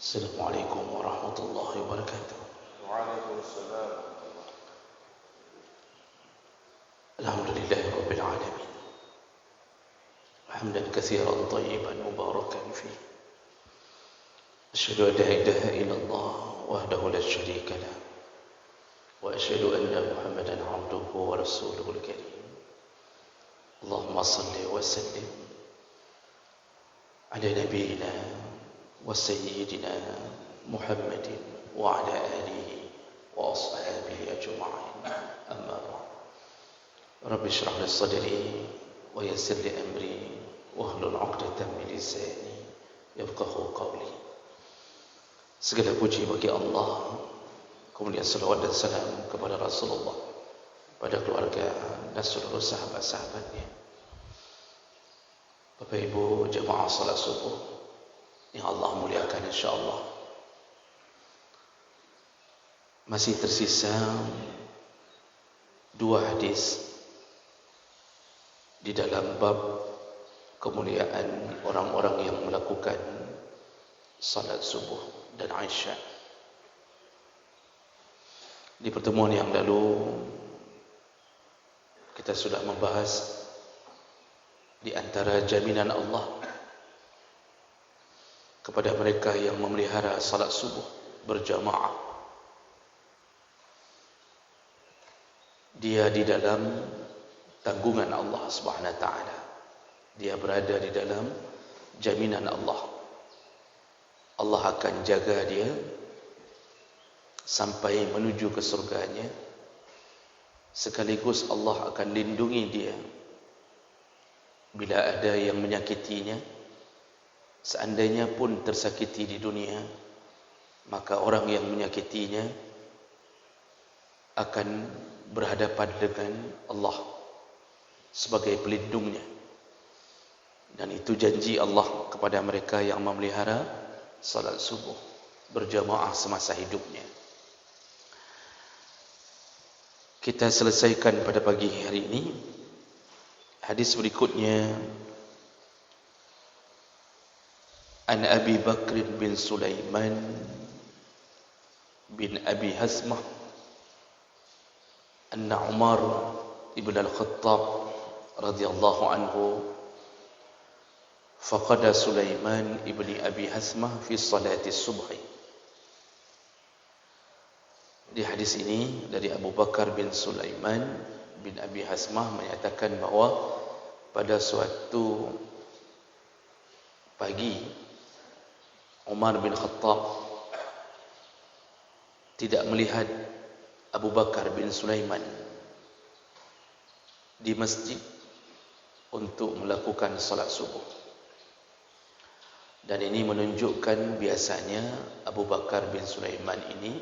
السلام عليكم ورحمة الله وبركاته. وعليكم السلام. الحمد لله رب العالمين، حمدا كثيرا طيبا مباركا فيه. أشهد أن لا إله إلا الله وحده لا شريك له، وأشهد أن محمدا عبده ورسوله الكريم. اللهم صل وسلم على نبينا وسيدنا محمد وعلى آله وأصحابه أجمعين. أما بعد، رب اشرح لي صدري ويسر لي أمري واحلل عقدة من لساني yafqahu qawli. Segala puji bagi Allah, kemudian salawat dan salam kepada Rasulullah, pada keluarga dan seluruh sahabat-sahabatnya. Bapak Ibu jemaah salat subuh yang Allah muliakan, insyaAllah masih tersisa dua hadis di dalam bab kemuliaan orang-orang yang melakukan salat subuh dan Aisyah. Di pertemuan yang lalu kita sudah membahas di antara jaminan Allah kepada mereka yang memelihara salat subuh berjamaah, dia di dalam tanggungan Allah Subhanahu wa taala. Dia berada di dalam jaminan Allah. Allah akan jaga dia sampai menuju ke surganya. Sekaligus Allah akan lindungi dia bila ada yang menyakitinya. Seandainya pun tersakiti di dunia, maka orang yang menyakitinya akan berhadapan dengan Allah sebagai pelindungnya. Dan itu janji Allah kepada mereka yang memelihara salat subuh berjamaah semasa hidupnya. Kita selesaikan pada pagi hari ini hadis berikutnya. An Abi Bakr bin Sulaiman bin Abi Hasmah anna Umar ibn al-Khattab radhiyallahu anhu faqada Sulaiman ibn Abi Hasmah fi salati subhi. Di hadis ini dari Abu Bakar bin Sulaiman bin Abi Hasmah menyatakan bahawa pada suatu pagi Umar bin Khattab tidak melihat Abu Bakar bin Sulaiman di masjid untuk melakukan salat subuh. Dan ini menunjukkan biasanya Abu Bakar bin Sulaiman ini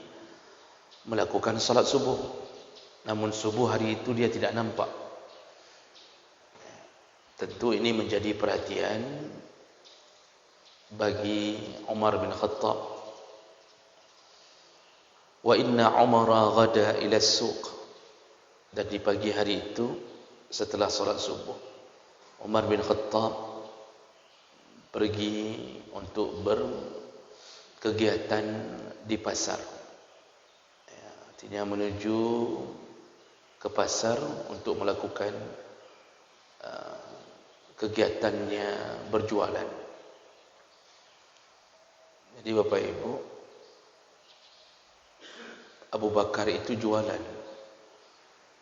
melakukan salat subuh, namun subuh hari itu dia tidak nampak. Tentu ini menjadi perhatian bagi Umar bin Khattab. Wa inna Umara ghada ila suq. Dan di pagi hari itu setelah salat subuh, Umar bin Khattab pergi untuk berkegiatan di pasar. Artinya menuju ke pasar untuk melakukan kegiatannya berjualan. Jadi Bapak Ibu, Abu Bakar itu jualan,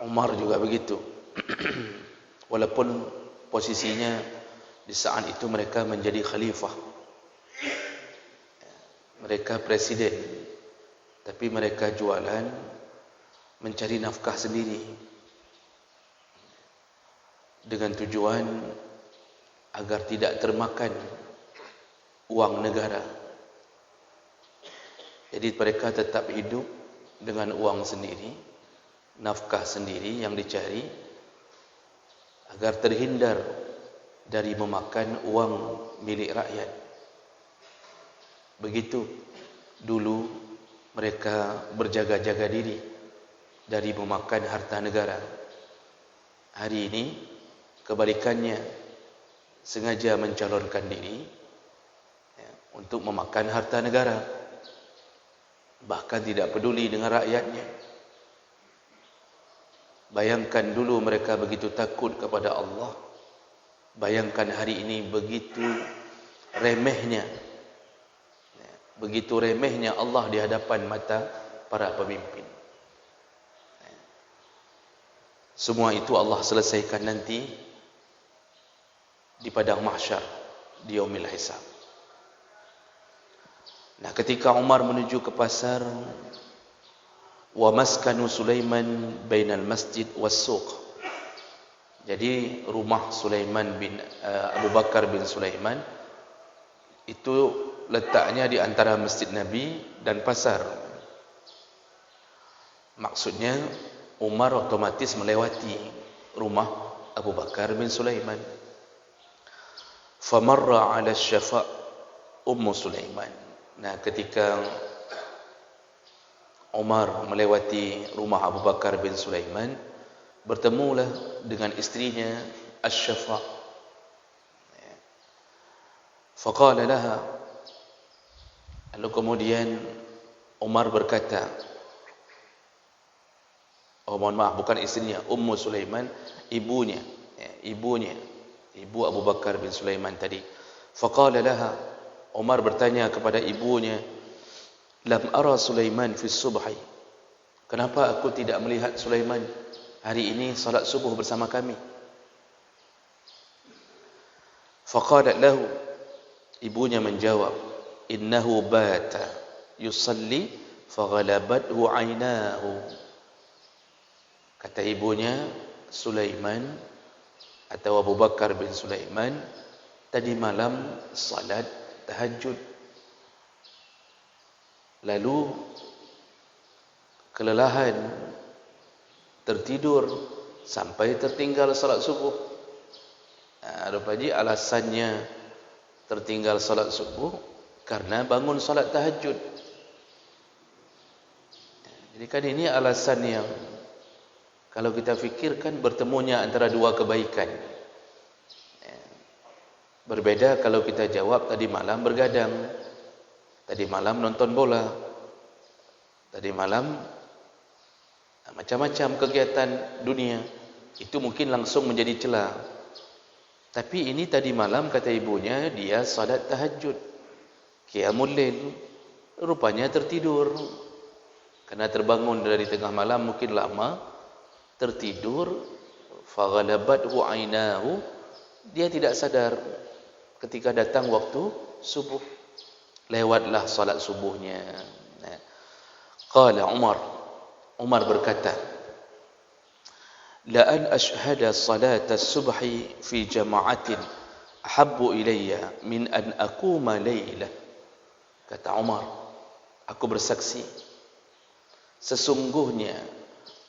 Umar juga begitu. Walaupun posisinya di saat itu mereka menjadi khalifah, mereka presiden, tapi mereka jualan, mencari nafkah sendiri dengan tujuan agar tidak termakan uang negara. Jadi mereka tetap hidup dengan uang sendiri, nafkah sendiri yang dicari, agar terhindar dari memakan uang milik rakyat. Begitu dulu mereka berjaga-jaga diri dari memakan harta negara. Hari ini kebalikannya, sengaja mencalonkan diri untuk memakan harta negara, bahkan tidak peduli dengan rakyatnya. Bayangkan dulu mereka begitu takut kepada Allah. Bayangkan hari ini begitu remehnya, begitu remehnya Allah di hadapan mata para pemimpin. Semua itu Allah selesaikan nanti di padang mahsyar, di yaumil hisab. Nah, ketika Umar menuju ke pasar, wa maskanu Sulaiman bainal masjid was suq. Jadi rumah Sulaiman bin Abu Bakar bin Sulaiman itu letaknya di antara Masjid Nabi dan pasar. Maksudnya Umar otomatis melewati rumah Abu Bakar bin Sulaiman. Famarra 'ala Syafa' Ummu Sulaiman. Nah, ketika Umar melewati rumah Abu Bakar bin Sulaiman, bertemulah dengan istrinya Asy-Syafa'. Faqala laha, lalu kemudian Umar berkata, oh mohon maaf, bukan istrinya, Ummu Sulaiman, ibunya, ibu Abu Bakar bin Sulaiman tadi. Faqala laha, Umar bertanya kepada ibunya, lam ara Sulaiman fi subhi. Kenapa aku tidak melihat Sulaiman hari ini salat subuh bersama kami? Faqalat lahu, ibunya menjawab, innahu bata yusalli faghalabathu 'ainahu. Kata ibunya, Sulaiman atau Abu Bakar bin Sulaiman tadi malam salat tahajud, lalu kelelahan, tertidur sampai tertinggal salat subuh. Rupanya alasannya tertinggal salat subuh karena bangun salat tahajud. Jadi kan ini alasan yang kalau kita fikirkan bertemunya antara dua kebaikan. Berbeda kalau kita jawab tadi malam bergadang, tadi malam nonton bola, tadi malam macam-macam kegiatan dunia. Itu mungkin langsung menjadi celah. Tapi ini tadi malam kata ibunya dia salat tahajud, qiyamul lail, rupanya tertidur. Karena terbangun dari tengah malam mungkin lama, tertidur, faghalabathu 'ainahu, dia tidak sadar ketika datang waktu subuh. Lewatlah salat subuhnya. Qala Umar berkata, la an ashhada salat as-subhi fi jama'atin ahabbu ilayya min an aquma laylah. Kata Umar, aku bersaksi sesungguhnya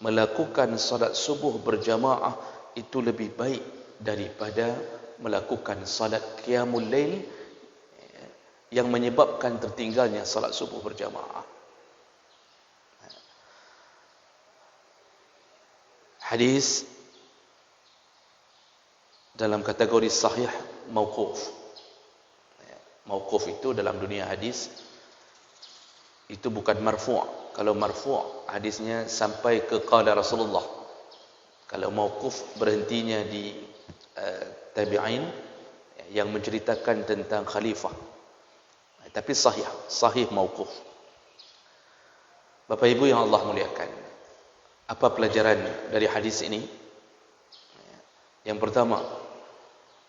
melakukan salat subuh berjamaah itu lebih baik daripada melakukan salat qiyamul lail yang menyebabkan tertinggalnya salat subuh berjamaah. Hadis dalam kategori sahih mauquf. Mauquf itu dalam dunia hadis itu bukan marfu'. Kalau marfu' hadisnya sampai ke qala Rasulullah. Kalau mauquf berhentinya di tabi'in yang menceritakan tentang khalifah. Tapi sahih mauquf. Bapak Ibu yang Allah muliakan, apa pelajaran dari hadis ini? Yang pertama,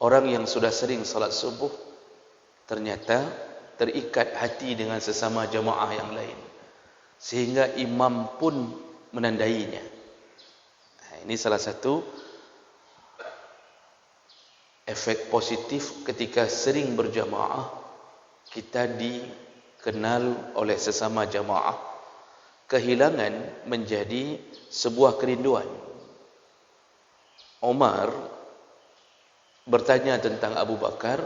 orang yang sudah sering salat subuh ternyata terikat hati dengan sesama jamaah yang lain, sehingga imam pun menandainya. Ini salah satu efek positif ketika sering berjamaah, kita dikenal oleh sesama jamaah. Kehilangan menjadi sebuah kerinduan. Umar bertanya tentang Abu Bakar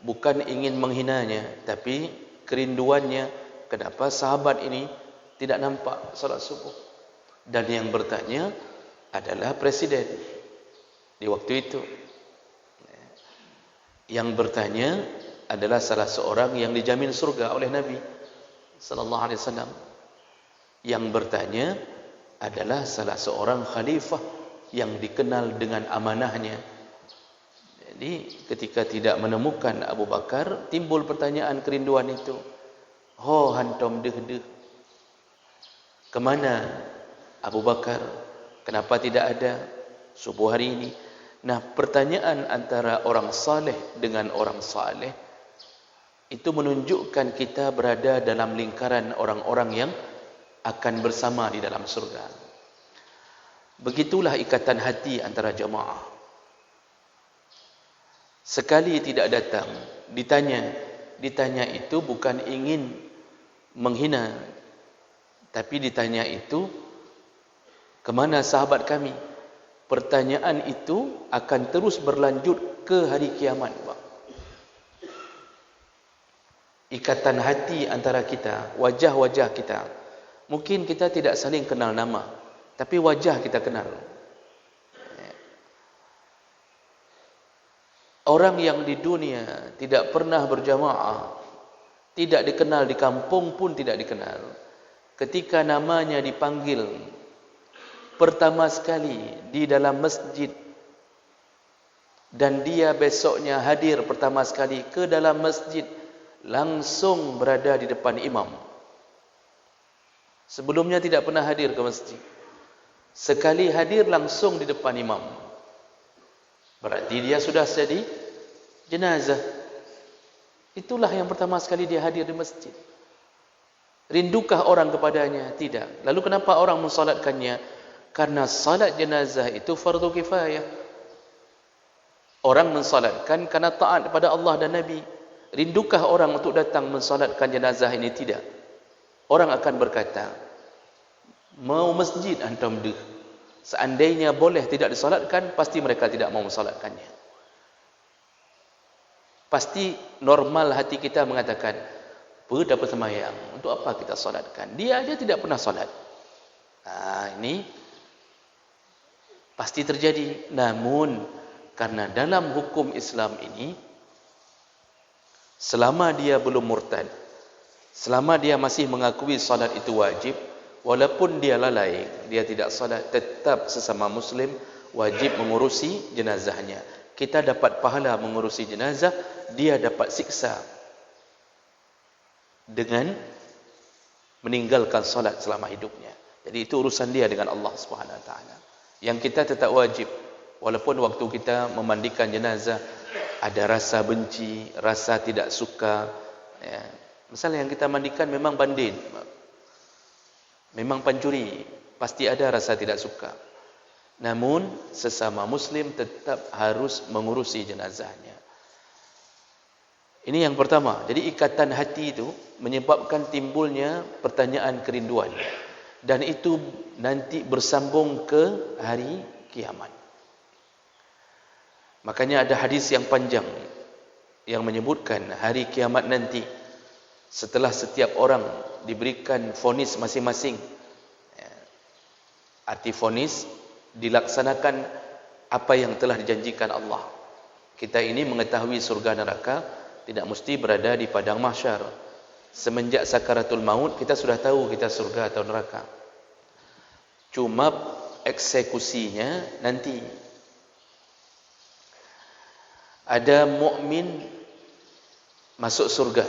bukan ingin menghinanya, tapi kerinduannya kenapa sahabat ini tidak nampak salat subuh. Dan yang bertanya adalah presiden di waktu itu. Yang bertanya adalah salah seorang yang dijamin surga oleh Nabi sallallahu alaihi wasallam. Yang bertanya adalah salah seorang khalifah yang dikenal dengan amanahnya. Jadi ketika tidak menemukan Abu Bakar, timbul pertanyaan kerinduan itu. Oh, hantom deh. Kemana Abu Bakar? Kenapa tidak ada subuh hari ini? Nah, pertanyaan antara orang saleh dengan orang saleh itu menunjukkan kita berada dalam lingkaran orang-orang yang akan bersama di dalam surga. Begitulah ikatan hati antara jamaah. Sekali tidak datang, ditanya itu bukan ingin menghina, tapi ditanya itu, kemana sahabat kami? Pertanyaan itu akan terus berlanjut ke hari kiamat. Ikatan hati antara kita, wajah-wajah kita. Mungkin kita tidak saling kenal nama, tapi wajah kita kenal. Orang yang di dunia tidak pernah berjamaah, tidak dikenal di kampung pun tidak dikenal. Ketika namanya dipanggil pertama sekali di dalam masjid, dan dia besoknya hadir pertama sekali ke dalam masjid, langsung berada di depan imam. Sebelumnya tidak pernah hadir ke masjid. Sekali hadir langsung di depan imam. Berarti dia sudah jadi jenazah. Itulah yang pertama sekali dia hadir di masjid. Rindukah orang kepadanya? Tidak. Lalu kenapa orang mensalatkannya? Karena salat jenazah itu fardu kifayah. Orang mensalatkan karena taat kepada Allah dan Nabi. Rindukah orang untuk datang mensalatkan jenazah ini? Tidak. Orang akan berkata, mau masjid antum deh. Seandainya boleh tidak disalatkan, pasti mereka tidak mau mensalatkannya. Pasti normal hati kita mengatakan, dapat sembahyang, untuk apa kita salatkan? Dia aja tidak pernah salat. Ini pasti terjadi. Namun karena dalam hukum Islam ini, selama dia belum murtad, selama dia masih mengakui salat itu wajib, walaupun dia lalai, dia tidak salat, tetap sesama muslim wajib mengurusi jenazahnya. Kita dapat pahala mengurusi jenazah, dia dapat siksa dengan meninggalkan salat selama hidupnya. Jadi itu urusan dia dengan Allah Subhanahu Wa Taala. Yang kita tetap wajib, walaupun waktu kita memandikan jenazah ada rasa benci, rasa tidak suka. Ya. Misalnya yang kita mandikan memang bandit, memang pencuri, pasti ada rasa tidak suka. Namun sesama muslim tetap harus mengurusi jenazahnya. Ini yang pertama. Jadi ikatan hati itu menyebabkan timbulnya pertanyaan kerinduan. Dan itu nanti bersambung ke hari kiamat. Makanya ada hadis yang panjang yang menyebutkan hari kiamat nanti, setelah setiap orang diberikan vonis masing-masing. Arti vonis, dilaksanakan apa yang telah dijanjikan Allah. Kita ini mengetahui surga neraka tidak mesti berada di padang mahsyar. Semenjak sakaratul maut kita sudah tahu kita surga atau neraka. Cuma eksekusinya nanti. Ada mukmin masuk surga,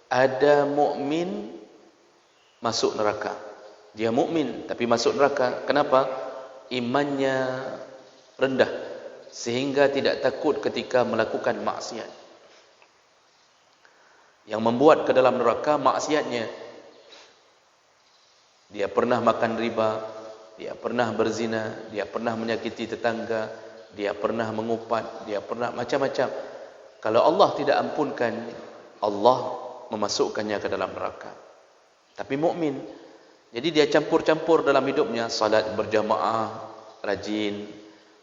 ada mukmin masuk neraka. Dia mukmin tapi masuk neraka. Kenapa? Imannya rendah sehingga tidak takut ketika melakukan maksiat. Yang membuat ke dalam neraka maksiatnya. Dia pernah makan riba, dia pernah berzina, dia pernah menyakiti tetangga, dia pernah mengupat, dia pernah macam-macam. Kalau Allah tidak ampunkan, Allah memasukkannya ke dalam neraka. Tapi mukmin, jadi dia campur-campur dalam hidupnya, salat berjamaah rajin,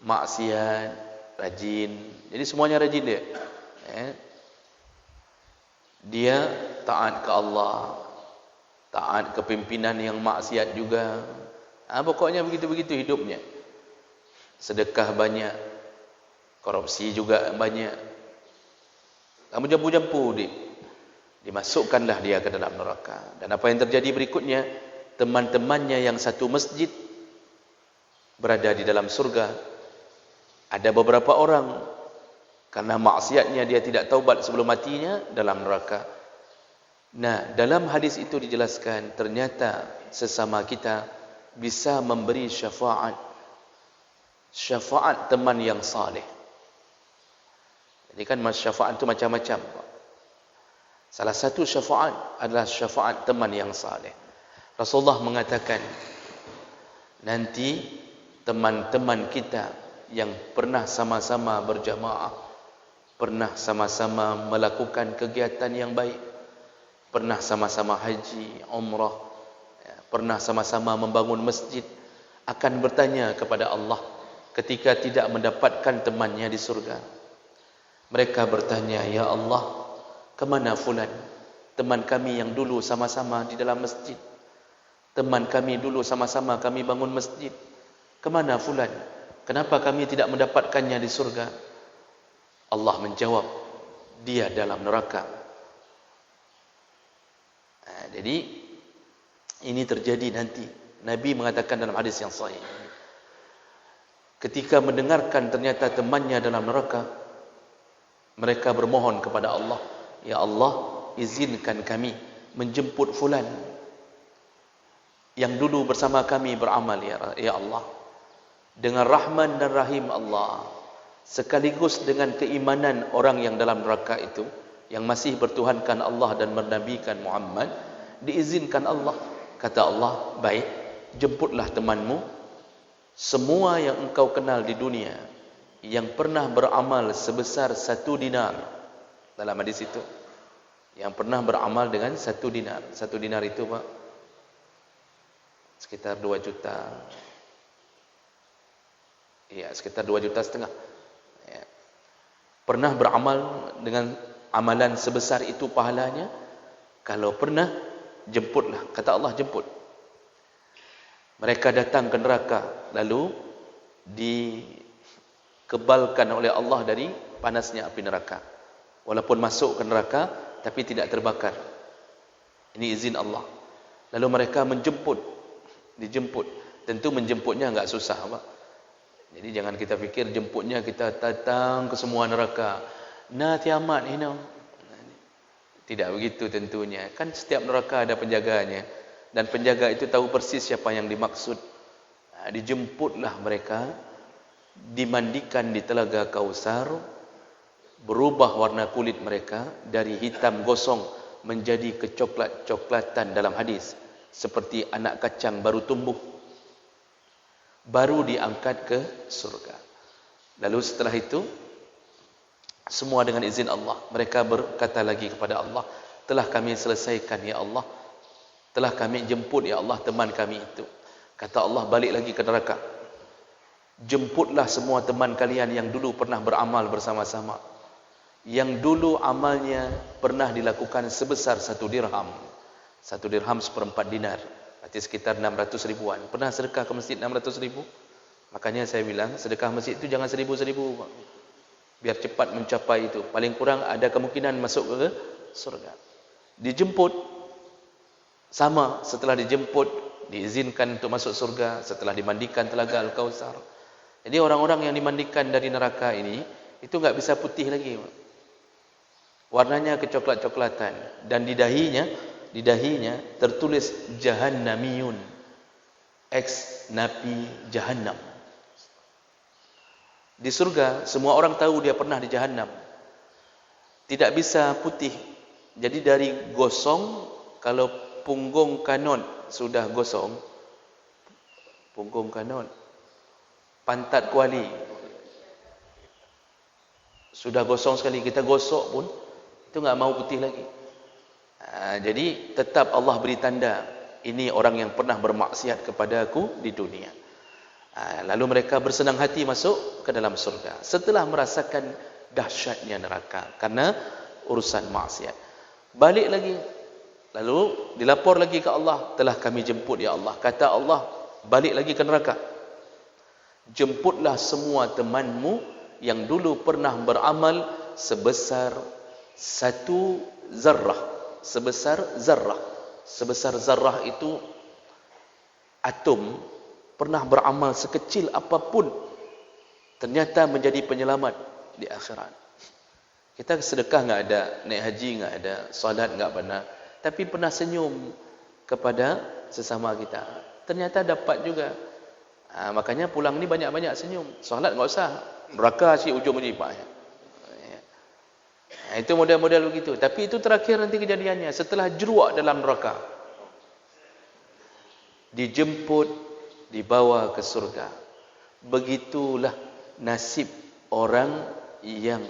maksiat rajin. Jadi semuanya rajin dia. Dia taat ke Allah, taat ke pimpinan yang maksiat juga. Pokoknya begitu-begitu hidupnya. Sedekah banyak, korupsi juga banyak. Kamu jampu-jampu dimasukkanlah dia ke dalam neraka. Dan apa yang terjadi berikutnya, teman-temannya yang satu masjid berada di dalam surga. Ada beberapa orang karena maksiatnya dia tidak taubat sebelum matinya dalam neraka. Nah, dalam hadis itu dijelaskan ternyata sesama kita bisa memberi syafaat. Syafaat teman yang saleh. Jadi kan syafaat itu macam-macam. Salah satu syafaat adalah syafaat teman yang saleh. Rasulullah mengatakan, nanti teman-teman kita yang pernah sama-sama berjamaah, pernah sama-sama melakukan kegiatan yang baik, pernah sama-sama haji, umrah, pernah sama-sama membangun masjid, akan bertanya kepada Allah ketika tidak mendapatkan temannya di surga. Mereka bertanya, ya Allah, kemana fulan? Teman kami yang dulu sama-sama di dalam masjid. Teman kami dulu sama-sama kami bangun masjid. Kemana fulan? Kenapa kami tidak mendapatkannya di surga? Allah menjawab, dia dalam neraka. Jadi ini terjadi nanti. Nabi mengatakan dalam hadis yang sahih, ketika mendengarkan ternyata temannya dalam neraka, mereka bermohon kepada Allah, ya Allah, izinkan kami menjemput fulan yang dulu bersama kami beramal, ya Allah. Dengan Rahman dan Rahim Allah, sekaligus dengan keimanan orang yang dalam neraka itu, yang masih bertuhankan Allah dan menabikan Muhammad, diizinkan Allah. Kata Allah, baik, jemputlah temanmu, semua yang engkau kenal di dunia, yang pernah beramal sebesar 1 dinar. Dalam hadis itu, yang pernah beramal dengan 1 dinar. 1 dinar itu Pak, sekitar 2 juta. Ya, sekitar 2,5 juta. Ya. Pernah beramal dengan amalan sebesar itu pahalanya? Kalau pernah, jemputlah. Kata Allah, jemput. Mereka datang ke neraka, lalu dikebalkan oleh Allah dari panasnya api neraka. Walaupun masuk ke neraka, tapi tidak terbakar. Ini izin Allah. Lalu mereka dijemput. Tentu menjemputnya enggak susah, Pak. Jadi jangan kita fikir jemputnya kita datang ke semua neraka. Nah, tiamat ini. Tidak begitu tentunya. Kan setiap neraka ada penjaganya. Dan penjaga itu tahu persis siapa yang dimaksud. Dijemputlah mereka, dimandikan di telaga Kausar, berubah warna kulit mereka dari hitam gosong menjadi kecoklat-coklatan dalam hadis, seperti anak kacang baru tumbuh, baru diangkat ke surga. Lalu setelah itu, semua dengan izin Allah, mereka berkata lagi kepada Allah, telah kami selesaikan ya Allah, telah kami jemput ya Allah teman kami itu. Kata Allah, balik lagi ke neraka, jemputlah semua teman kalian yang dulu pernah beramal bersama-sama, yang dulu amalnya pernah dilakukan sebesar 1 dirham. 1 dirham 1/4 dinar, berarti sekitar 600 ribuan. Pernah sedekah ke masjid 600 ribu? Makanya saya bilang, sedekah masjid itu jangan 1000-1000, biar cepat mencapai itu. Paling kurang ada kemungkinan masuk ke surga. Dijemput, sama, setelah dijemput, diizinkan untuk masuk surga, setelah dimandikan telaga Al-Kausar. Jadi orang-orang yang dimandikan dari neraka ini, itu enggak bisa putih lagi. Warnanya kecoklat-coklatan. Dan di dahinya tertulis Jahannamiyun, ex napi Jahannam. Di surga semua orang tahu dia pernah di Jahannam. Tidak bisa putih. Jadi dari gosong, kalau punggung kanon sudah gosong, punggung kanon, pantat kuali sudah gosong sekali, kita gosok pun itu enggak mau putih lagi. Jadi tetap Allah beri tanda, ini orang yang pernah bermaksiat kepada aku di dunia. Lalu mereka bersenang hati masuk ke dalam surga setelah merasakan dahsyatnya neraka karena urusan maksiat. Balik lagi, lalu dilapor lagi ke Allah, telah kami jemput ya Allah. Kata Allah, balik lagi ke neraka, jemputlah semua temanmu yang dulu pernah beramal sebesar Satu zarrah, sebesar zarrah. Sebesar zarrah itu atom pernah beramal sekecil apapun ternyata menjadi penyelamat di akhirat. Kita sedekah enggak ada, naik haji enggak ada, solat enggak pernah, tapi pernah senyum kepada sesama kita. Ternyata dapat juga. Makanya pulang ni banyak-banyak senyum. Solat enggak usah. Neraka si ujung jipaknya. Itu model-model begitu. Tapi itu terakhir nanti kejadiannya setelah jeruak dalam neraka. Dijemput, dibawa ke surga. Begitulah nasib orang yang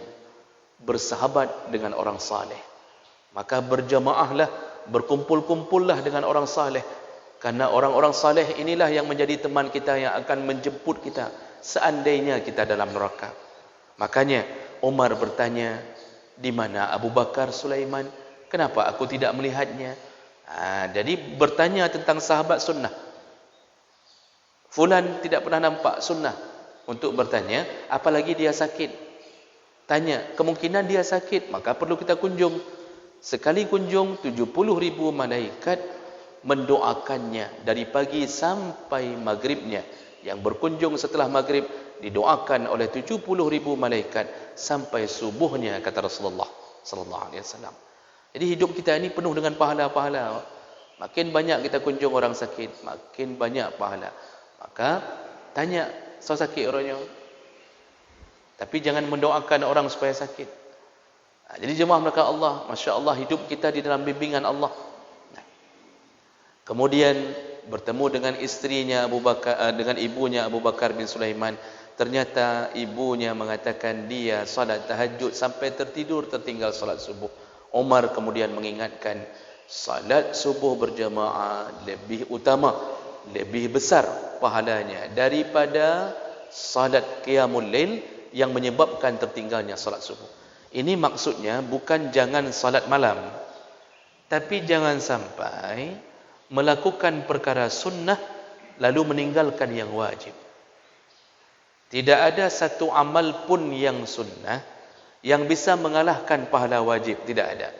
bersahabat dengan orang saleh. Maka berjamaahlah, berkumpul-kumpullah dengan orang saleh. Karena orang-orang saleh inilah yang menjadi teman kita, yang akan menjemput kita seandainya kita dalam neraka. Makanya Umar bertanya, di mana Abu Bakar Sulaiman? Kenapa aku tidak melihatnya? Jadi bertanya tentang sahabat sunnah. Fulan tidak pernah nampak sunnah untuk bertanya, apalagi dia sakit. Tanya, kemungkinan dia sakit, maka perlu kita kunjung. Sekali kunjung 70.000 malaikat mendoakannya dari pagi sampai maghribnya. Yang berkunjung setelah maghrib didoakan oleh 70.000 malaikat sampai subuhnya, kata Rasulullah sallallahu alaihi wasallam. Jadi hidup kita ini penuh dengan pahala-pahala. Makin banyak kita kunjung orang sakit, makin banyak pahala. Maka tanya, so sakit orangnya. Tapi jangan mendoakan orang supaya sakit. Jadi jemaah melakukan Allah, Masya Allah, hidup kita di dalam bimbingan Allah. Kemudian bertemu dengan istrinya Abu Bakar, dengan ibunya Abu Bakar bin Sulaiman. Ternyata ibunya mengatakan dia salat tahajud sampai tertidur, tertinggal salat subuh. Umar kemudian mengingatkan, salat subuh berjamaah lebih utama, lebih besar pahalanya daripada salat qiyamul lail yang menyebabkan tertinggalnya salat subuh. Ini maksudnya bukan jangan salat malam, tapi jangan sampai melakukan perkara sunnah lalu meninggalkan yang wajib. Tidak ada satu amal pun yang sunnah yang bisa mengalahkan pahala wajib, tidak ada.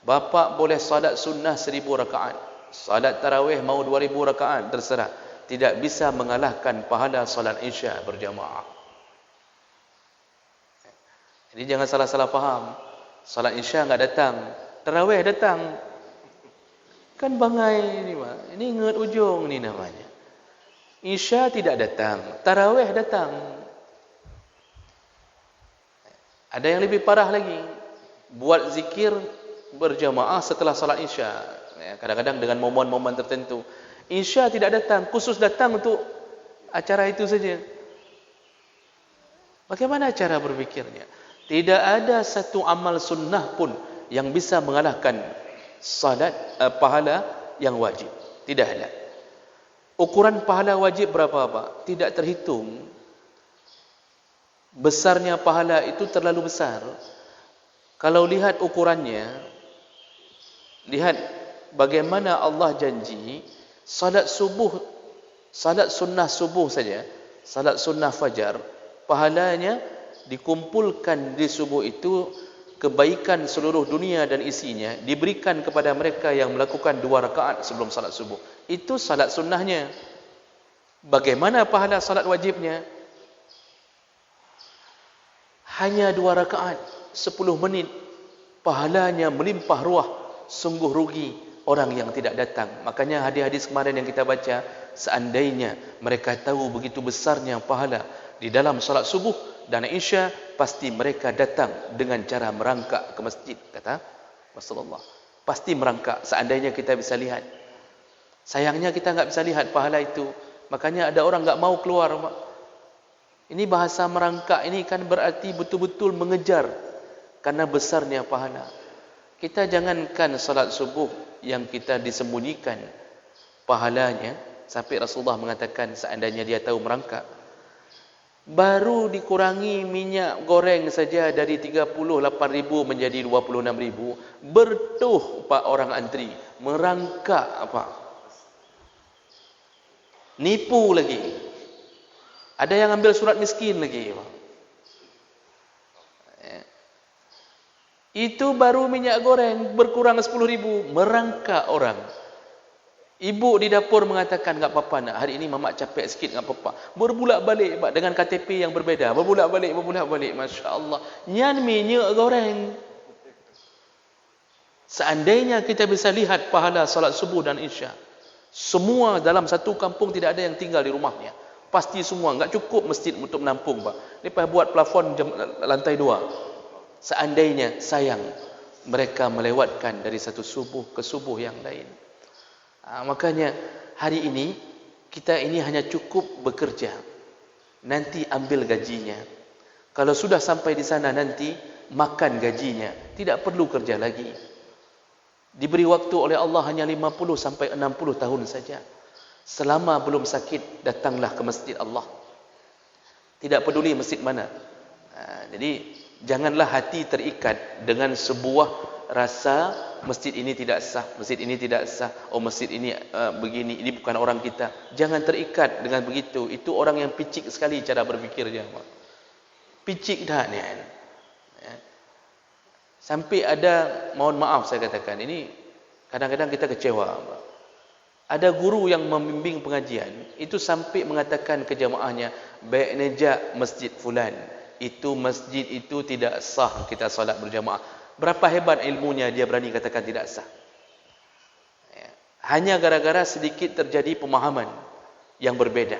Bapa boleh salat sunnah 1000 rakaat, salat tarawih mau 2000 rakaat, terserah, tidak bisa mengalahkan pahala salat Isya berjamaah. Jadi jangan salah-salah faham. Salat Isya enggak datang, tarawih datang. Kan bangai ni, Pak. Ini ingat ujung ni namanya. Isya tidak datang, tarawih datang. Ada yang lebih parah lagi. Buat zikir berjamaah setelah salat Isya. Kadang-kadang dengan momen-momen tertentu. Isya tidak datang, khusus datang untuk acara itu saja. Bagaimana cara berfikirnya? Tidak ada satu amal sunnah pun yang bisa mengalahkan salat pahala yang wajib. Tidak ada. Ukuran pahala wajib berapa, Pak? Tidak terhitung. Besarnya pahala itu terlalu besar. Kalau lihat ukurannya, lihat bagaimana Allah janji salat subuh, salat sunnah subuh saja, salat sunnah fajar, pahalanya dikumpulkan di subuh itu, kebaikan seluruh dunia dan isinya diberikan kepada mereka yang melakukan 2 rakaat sebelum salat subuh. Itu salat sunnahnya. Bagaimana pahala salat wajibnya? Hanya 2 rakaat, 10 menit. Pahalanya melimpah ruah. Sungguh rugi orang yang tidak datang. Makanya hadis-hadis kemarin yang kita baca, seandainya mereka tahu begitu besarnya pahala di dalam salat subuh dan Isya, pasti mereka datang dengan cara merangkak ke masjid, kata Rasulullah. Pasti merangkak, seandainya kita bisa lihat. Sayangnya kita enggak bisa lihat pahala itu. Makanya ada orang enggak mau keluar. Ini bahasa merangkak ini kan berarti betul-betul mengejar karena besarnya pahala. Kita jangankan salat subuh yang kita disembunyikan pahalanya, sampai Rasulullah mengatakan seandainya dia tahu merangkak, baru dikurangi minyak goreng saja dari 38.000 menjadi 26.000, bertuh Pak orang antri, merangkak apa? Nipu lagi. Ada yang ambil surat miskin lagi, Pak. Itu baru minyak goreng berkurang 10,000, merangkak orang. Ibu di dapur mengatakan, "Tak apa-apa nak, hari ini mamak capek sikit, tak apa-apa." Berbulak-balik Pak, dengan KTP yang berbeza, berbulak-balik, masya-Allah. Nyan minyak goreng. Seandainya kita bisa lihat pahala salat subuh dan isya, semua dalam satu kampung tidak ada yang tinggal di rumahnya. Pasti semua, enggak cukup masjid untuk menampung Pak. Lepas buat plafon lantai 2. Seandainya, sayang, mereka melewatkan dari satu subuh ke subuh yang lain. Makanya hari ini kita ini hanya cukup bekerja, nanti ambil gajinya. Kalau sudah sampai di sana nanti makan gajinya, tidak perlu kerja lagi. Diberi waktu oleh Allah hanya 50 sampai 60 tahun saja. Selama belum sakit, datanglah ke masjid Allah. Tidak peduli masjid mana. Jadi janganlah hati terikat dengan sebuah rasa masjid ini tidak sah, masjid ini tidak sah, oh masjid ini begini, ini bukan orang kita. Jangan terikat dengan begitu. Itu orang yang picik sekali cara berfikirnya. Picik dah ni. Sampai ada, mohon maaf saya katakan, ini kadang-kadang kita kecewa. Ada guru yang membimbing pengajian, itu sampai mengatakan ke jamaahnya, baik nejak masjid fulan, itu masjid itu tidak sah kita salat berjamaah. Berapa hebat ilmunya dia berani katakan tidak sah. Hanya gara-gara sedikit terjadi pemahaman yang berbeza.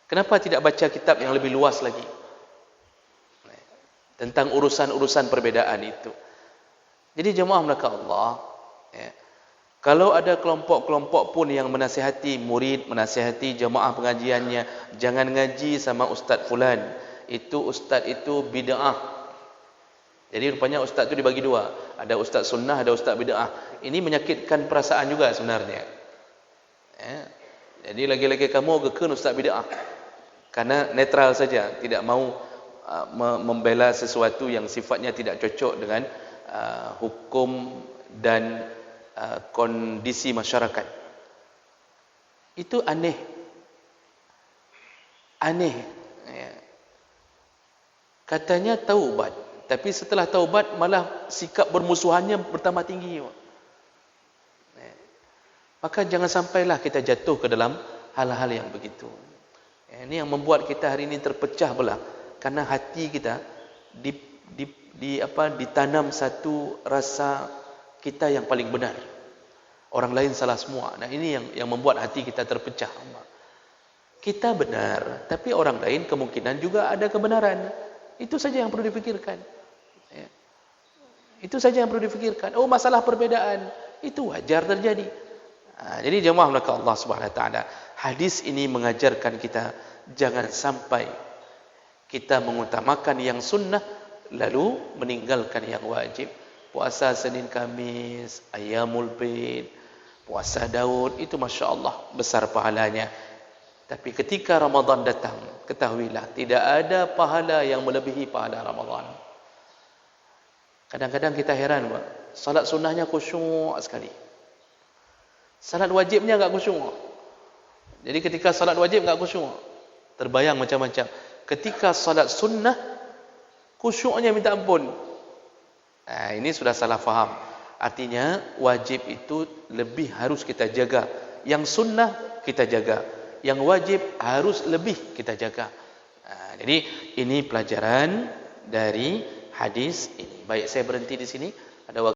Kenapa tidak baca kitab yang lebih luas lagi tentang urusan-urusan perbedaan itu? Jadi jemaah melaka Allah, kalau ada kelompok-kelompok pun yang menasihati murid, menasihati jemaah pengajiannya, jangan ngaji sama ustaz fulan, itu ustaz itu bid'ah. Jadi rupanya ustaz itu dibagi dua, ada ustaz sunnah, ada ustaz bid'ah. Ini menyakitkan perasaan juga sebenarnya. Jadi lagi-lagi kamu gekun ustaz bid'ah, karena netral saja, tidak mau membela sesuatu yang sifatnya tidak cocok dengan hukum dan kondisi masyarakat. Itu aneh. Katanya taubat, tapi setelah taubat malah sikap bermusuhannya bertambah tinggi. Maka jangan sampailah kita jatuh ke dalam hal-hal yang begitu. Ini yang membuat kita hari ini terpecah belah, karena hati kita ditanam satu rasa kita yang paling benar, orang lain salah semua. Nah ini yang membuat hati kita terpecah. Kita benar, tapi orang lain kemungkinan juga ada kebenaran. Itu saja yang perlu dipikirkan. Itu saja yang perlu dipikirkan. Oh, masalah perbedaan itu wajar terjadi. Jadi jemaah melaka Allah Subhanahu wa taala, hadis ini mengajarkan kita jangan sampai kita mengutamakan yang sunnah lalu meninggalkan yang wajib. Puasa Senin Kamis, Ayyamul Bid, puasa Daud, itu masya-Allah besar pahalanya. Tapi ketika Ramadan datang, ketahuilah tidak ada pahala yang melebihi pahala Ramadan. Kadang-kadang kita heran, Pak. Salat sunnahnya khusyuk sekali. Salat wajibnya enggak khusyuk. Jadi ketika salat wajib enggak khusyuk, terbayang macam-macam. Ketika salat sunnah, khusyuknya minta ampun. Ini sudah salah faham. Artinya wajib itu lebih harus kita jaga. Yang sunnah kita jaga. Yang wajib harus lebih kita jaga. Jadi ini pelajaran dari hadis ini. Baik, saya berhenti di sini. Ada waktu